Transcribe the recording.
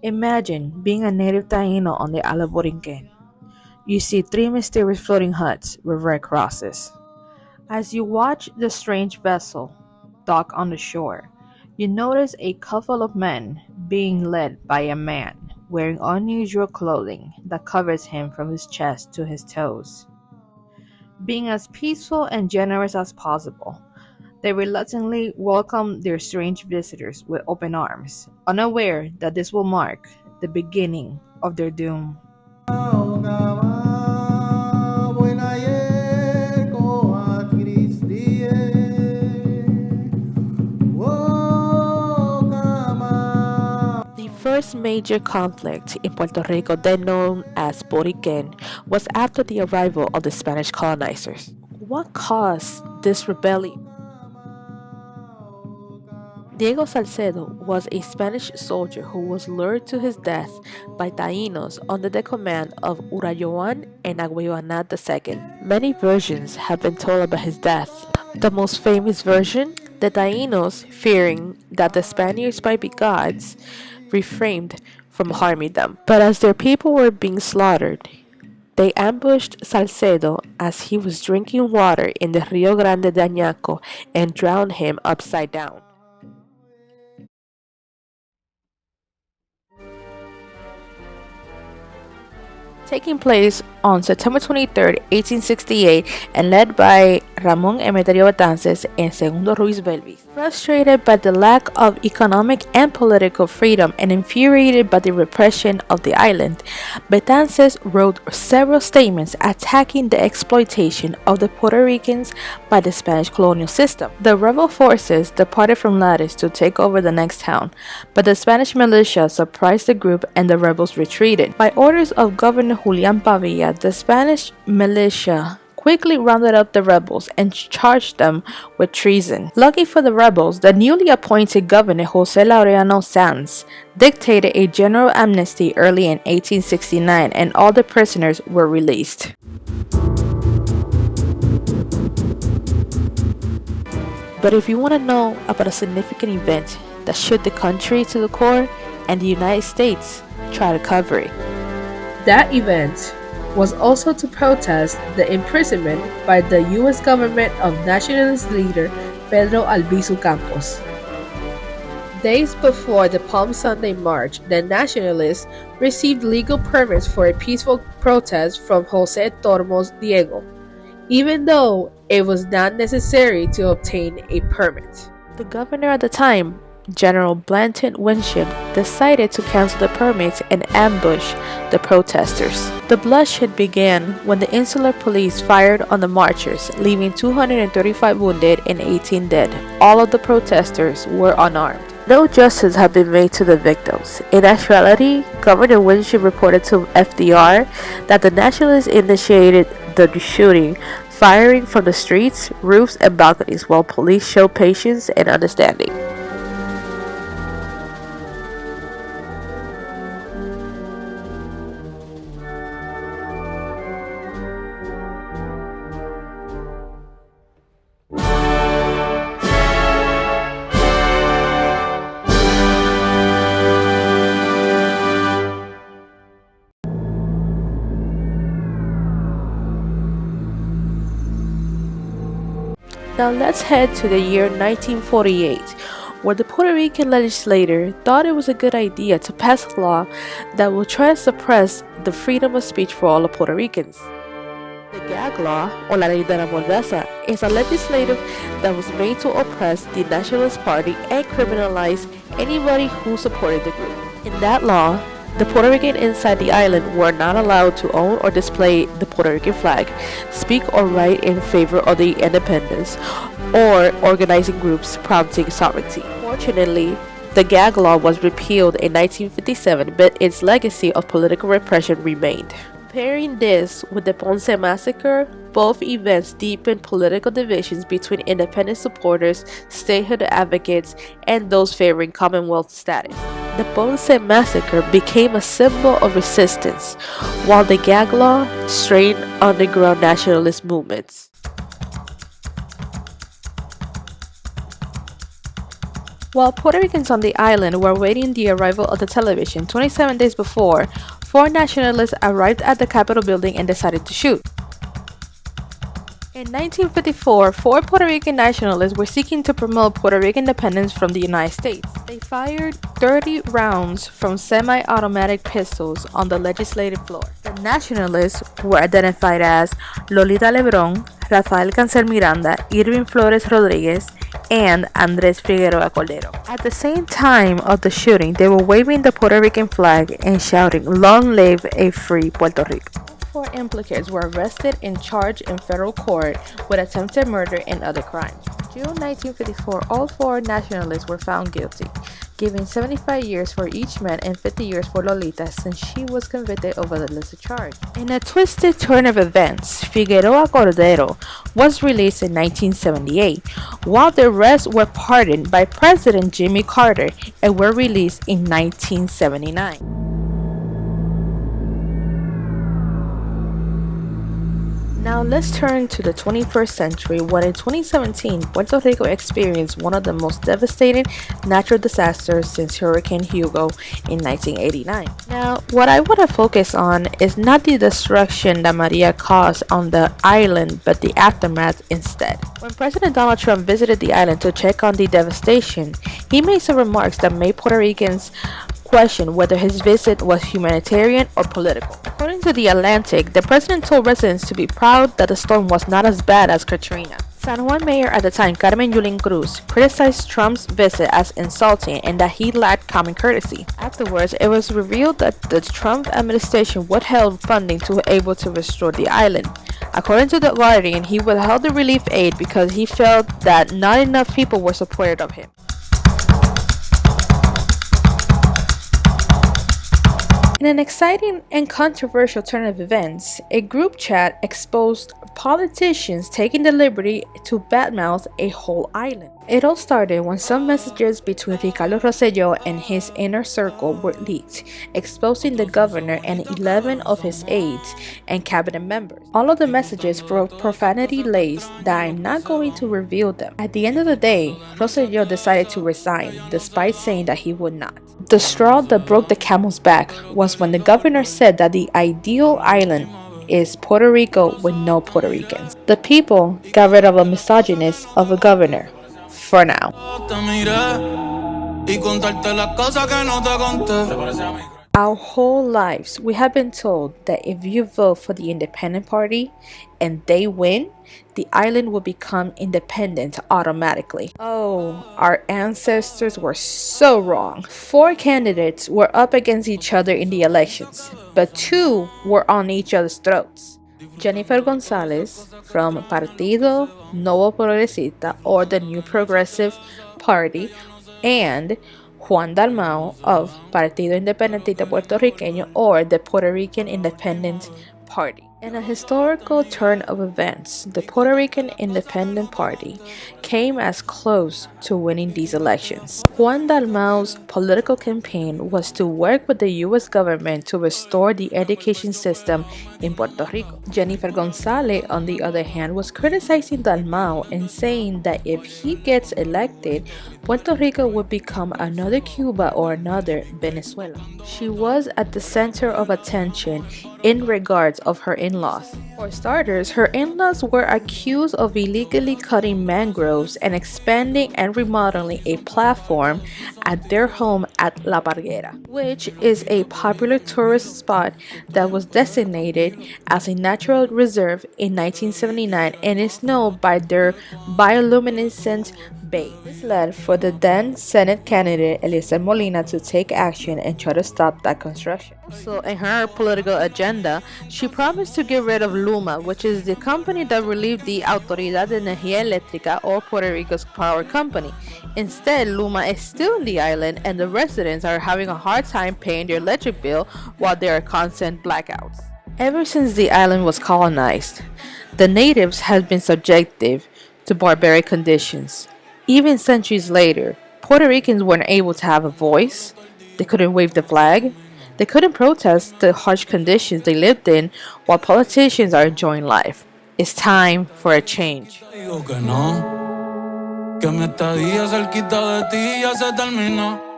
Imagine being a native Taino on the Isle of Borinquen. You see three mysterious floating huts with red crosses. As you watch the strange vessel dock on the shore, you notice a couple of men being led by a man wearing unusual clothing that covers him from his chest to his toes. Being as peaceful and generous as possible, they reluctantly welcome their strange visitors with open arms, unaware that this will mark the beginning of their doom. The first major conflict in Puerto Rico, then known as Boriquen, was after the arrival of the Spanish colonizers. What caused this rebellion? Diego Salcedo was a Spanish soldier who was lured to his death by Taínos under the command of Urayoan and Aguayoanat II. Many versions have been told about his death. The most famous version, the Taínos, fearing that the Spaniards might be gods, refrained from harming them. But as their people were being slaughtered, they ambushed Salcedo as he was drinking water in the Rio Grande de Añaco and drowned him upside down. Taking place on September 23rd, 1868, and led by Ramón Emeterio Betances and Segundo Ruiz Belvis. Frustrated by the lack of economic and political freedom and infuriated by the repression of the island, Betances wrote several statements attacking the exploitation of the Puerto Ricans by the Spanish colonial system. The rebel forces departed from Lares to take over the next town, but the Spanish militia surprised the group and the rebels retreated. By orders of Governor Julián Pavia, the Spanish militia quickly rounded up the rebels and charged them with treason. Lucky for the rebels, the newly appointed governor José Laureano Sanz dictated a general amnesty early in 1869 and all the prisoners were released. But if you want to know about a significant event that shook the country to the core and the United States, try to cover it. That event was also to protest the imprisonment by the U.S. government of nationalist leader Pedro Albizu Campos. Days before the Palm Sunday March, the nationalists received legal permits for a peaceful protest from José Tormos Diego, even though it was not necessary to obtain a permit. The governor at the time, General Blanton Winship, decided to cancel the permits and ambush the protesters. The bloodshed began when the insular police fired on the marchers, leaving 235 wounded and 18 dead. All of the protesters were unarmed. No justice had been made to the victims. In actuality, Governor Winship reported to FDR that the nationalists initiated the shooting, firing from the streets, roofs, and balconies, while police showed patience and understanding. Now let's head to the year 1948, where the Puerto Rican legislature thought it was a good idea to pass a law that will try to suppress the freedom of speech for all of Puerto Ricans. The gag law, or la ley de la mordaza, is a legislative that was made to oppress the Nationalist Party and criminalize anybody who supported the group. In that law, the Puerto Rican inside the island were not allowed to own or display the Puerto Rican flag, speak or write in favor of the independence, or organizing groups promoting sovereignty. Fortunately, the gag law was repealed in 1957, but its legacy of political repression remained. Comparing this with the Ponce massacre, both events deepened political divisions between independent supporters, statehood advocates, and those favoring Commonwealth status. The Ponce massacre became a symbol of resistance, while the gag law strained underground nationalist movements. While Puerto Ricans on the island were waiting the arrival of the television, 27 days before, four nationalists arrived at the Capitol building and decided to shoot. In 1954, four Puerto Rican nationalists were seeking to promote Puerto Rican independence from the United States. They fired 30 rounds from semi-automatic pistols on the legislative floor. The nationalists were identified as Lolita Lebrón, Rafael Cancel Miranda, Irving Flores Rodriguez, and Andrés Figueroa Cordero. At the same time of the shooting, they were waving the Puerto Rican flag and shouting, "Long live a free Puerto Rico." Four implicates were arrested and charged in federal court with attempted murder and other crimes. June 1954, all four nationalists were found guilty, giving 75 years for each man and 50 years for Lolita since she was convicted of a lesser charge. In a twisted turn of events, Figueroa Cordero was released in 1978, while the rest were pardoned by President Jimmy Carter and were released in 1979. Now let's turn to the 21st century when in 2017, Puerto Rico experienced one of the most devastating natural disasters since Hurricane Hugo in 1989. Now, what I want to focus on is not the destruction that Maria caused on the island, but the aftermath instead. When President Donald Trump visited the island to check on the devastation, he made some remarks that made Puerto Ricans question whether his visit was humanitarian or political. According to The Atlantic, the president told residents to be proud that the storm was not as bad as Katrina. San Juan mayor at the time, Carmen Yulín Cruz, criticized Trump's visit as insulting and that he lacked common courtesy. Afterwards, it was revealed that the Trump administration withheld funding to be able to restore the island. According to The Guardian, he withheld the relief aid because he felt that not enough people were supportive of him. In an exciting and controversial turn of events, a group chat exposed politicians taking the liberty to badmouth a whole island. It all started when some messages between Ricardo Rosselló and his inner circle were leaked, exposing the governor and 11 of his aides and cabinet members. All of the messages were profanity-laced that I'm not going to reveal them. At the end of the day, Rosselló decided to resign, despite saying that he would not. The straw that broke the camel's back was when the governor said that the ideal island is Puerto Rico with no Puerto Ricans. The people got rid of a misogynist of a governor. For now. Our whole lives, we have been told that if you vote for the independent party and they win, the island will become independent automatically. Oh, our ancestors were so wrong. 4 candidates were up against each other in the elections, but 2 were on each other's throats. Jennifer Gonzalez from Partido Nuevo Progresista, or the New Progressive Party, and Juan Dalmau of Partido Independentista Puertorriqueño, or the Puerto Rican Independent Party. In a historical turn of events, the Puerto Rican Independent Party came as close to winning these elections. Juan Dalmau's political campaign was to work with the U.S. government to restore the education system in Puerto Rico. Jennifer Gonzalez, on the other hand, was criticizing Dalmau and saying that if he gets elected, Puerto Rico would become another Cuba or another Venezuela. She was at the center of attention in regards of her in-laws. For starters, her in-laws were accused of illegally cutting mangroves and expanding and remodeling a platform at their home at La Parguera, which is a popular tourist spot that was designated as a natural reserve in 1979 and is known by their bioluminescent bay. This led for the then Senate candidate Eliezer Molina to take action and try to stop that construction. So in her political agenda, she promised to get rid of Luma, which is the company that relieved the Autoridad de Energía Eléctrica, or Puerto Rico's power company. Instead, Luma is still in the island and the residents are having a hard time paying their electric bill while there are constant blackouts. Ever since the island was colonized, the natives have been subjected to barbaric conditions. Even centuries later, Puerto Ricans weren't able to have a voice, they couldn't wave the flag, they couldn't protest the harsh conditions they lived in while politicians are enjoying life. It's time for a change. Que mi estadía cerquita de ti ya se terminó.